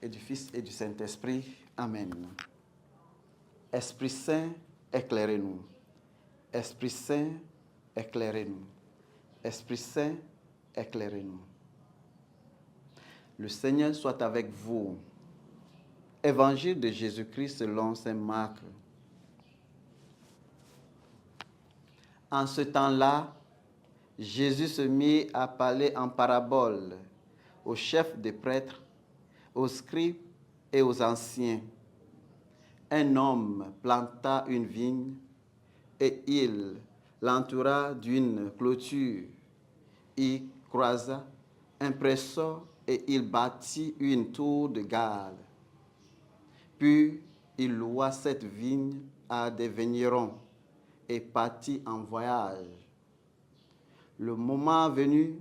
et du Fils et du Saint-Esprit. Amen. Esprit Saint, éclairez-nous. Esprit Saint, éclairez-nous. Esprit Saint, éclairez-nous. Le Seigneur soit avec vous. Évangile de Jésus-Christ selon saint Marc. En ce temps-là, Jésus se mit à parler en parabole aux chefs des prêtres, aux scribes et aux anciens. Un homme planta une vigne et il l'entoura d'une clôture. Il croisa un pressor et il bâtit une tour de garde. Puis il loua cette vigne à des vignerons et partit en voyage. Le moment venu,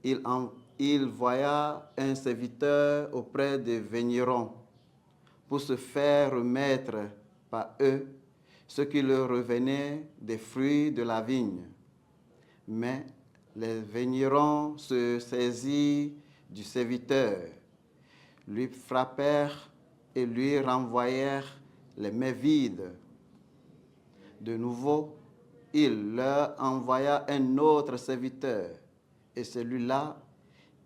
il envoya un serviteur auprès des vignerons pour se faire remettre par eux ce qui leur revenait des fruits de la vigne. Mais les vignerons se saisirent du serviteur, lui frappèrent et lui renvoyèrent les mains vides. De nouveau, il leur envoya un autre serviteur, et celui-là,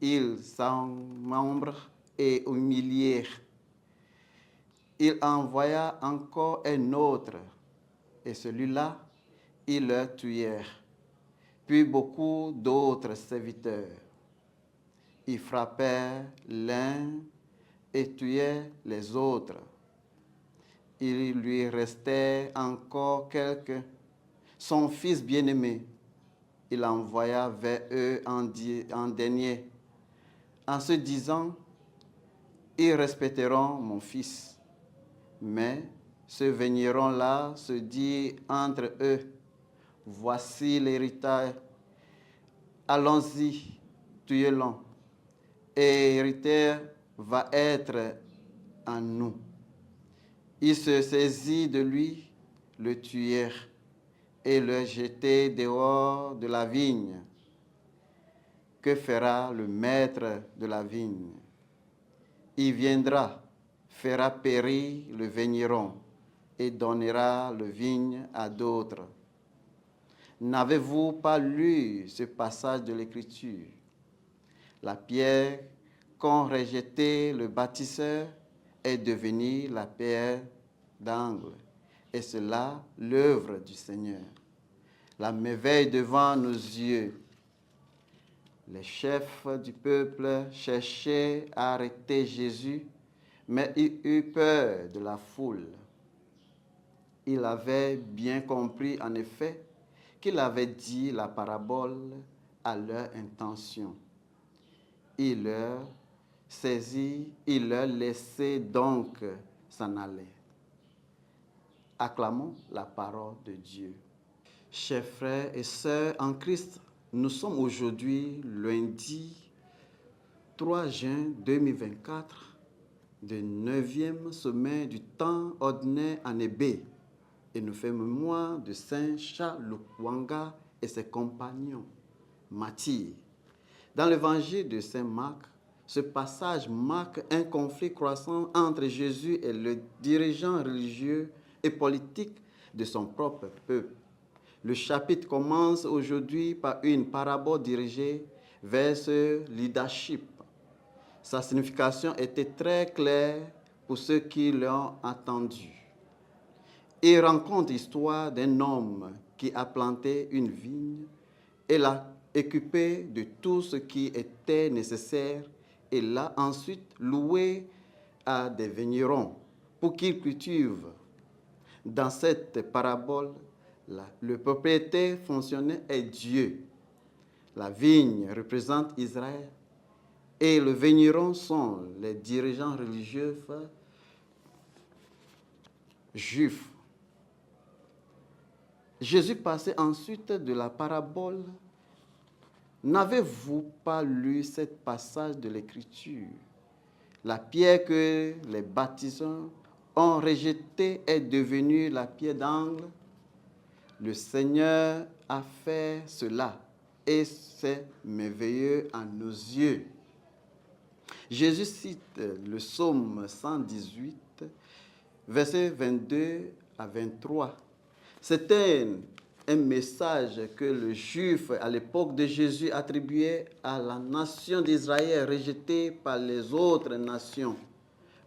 ils s'emmembrent et humilièrent. Il envoya encore un autre, et celui-là, ils le tuèrent. Puis beaucoup d'autres serviteurs. Ils frappèrent l'un et tuèrent les autres. Il lui restait encore quelques. Son fils bien-aimé, il envoya vers eux en dernier, en se disant, ils respecteront mon fils. Mais ce vigneron-là se dit entre eux, voici l'héritage, allons-y, tuez-le, et l'héritage va être en nous. Ils se saisirent de lui, le tuèrent et le jetèrent dehors de la vigne. Que fera le maître de la vigne? Il viendra, fera périr le vigneron et donnera le vigne à d'autres. N'avez-vous pas lu ce passage de l'Écriture? La pierre qu'ont rejetée le bâtisseur est devenue la pierre d'angle. Et c'est là l'œuvre du Seigneur. La merveille devant nos yeux. Les chefs du peuple cherchaient à arrêter Jésus, mais il eut peur de la foule. Il avait bien compris, en effet, qu'il avait dit la parabole à leur intention. Il leur saisit, il leur laissait donc s'en aller. Acclamons la parole de Dieu. Chers frères et sœurs en Christ, nous sommes aujourd'hui lundi 3 juin 2024, du 9e semaine du temps ordinaire en Hébé, et nous faisons mémoire de Saint Charles Lwanga et ses compagnons, martyrs. Dans l'évangile de Saint Marc, ce passage marque un conflit croissant entre Jésus et le dirigeant religieux et politique de son propre peuple. Le chapitre commence aujourd'hui par une parabole dirigée vers ce leadership. Sa signification était très claire pour ceux qui l'ont entendu. Il raconte l'histoire d'un homme qui a planté une vigne et l'a équipé de tout ce qui était nécessaire et l'a ensuite loué à des vignerons pour qu'ils cultivent. Dans cette parabole, le propriétaire fonctionnaire est Dieu. La vigne représente Israël et le vigneron sont les dirigeants religieux juifs. Jésus passait ensuite de la parabole. N'avez-vous pas lu ce passage de l'Écriture? La pierre que les baptisants ont rejetée est devenue la pierre d'angle. Le Seigneur a fait cela et c'est merveilleux à nos yeux. Jésus cite le psaume 118, versets 22 à 23. C'était un message que le Juif à l'époque de Jésus attribuait à la nation d'Israël rejetée par les autres nations,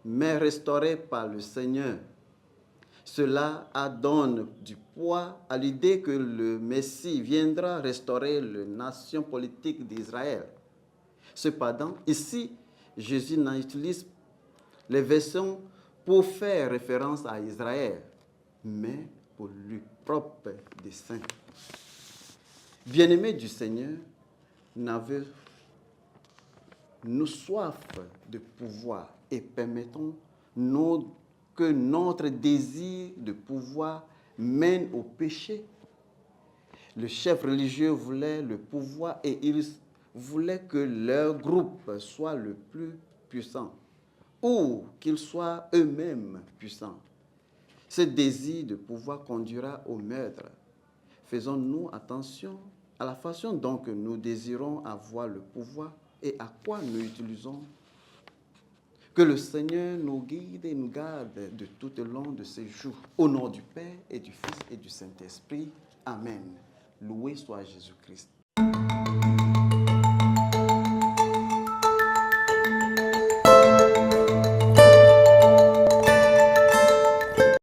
mais restaurée par le Seigneur. Cela donne du poids à l'idée que le Messie viendra restaurer la nation politique d'Israël. Cependant, ici, Jésus n'utilise les versions pour faire référence à Israël, mais pour lui propre dessein. Bien-aimés du Seigneur, n'avons-nous soif de pouvoir et permettons-nous que notre désir de pouvoir mène au péché. Le chef religieux voulait le pouvoir et il voulait que leur groupe soit le plus puissant ou qu'ils soient eux-mêmes puissants. Ce désir de pouvoir conduira au meurtre. Faisons-nous attention à la façon dont nous désirons avoir le pouvoir et à quoi nous utilisons. Que le Seigneur nous guide et nous garde de tout au long de ces jours. Au nom du Père et du Fils et du Saint-Esprit. Amen. Loué soit Jésus-Christ.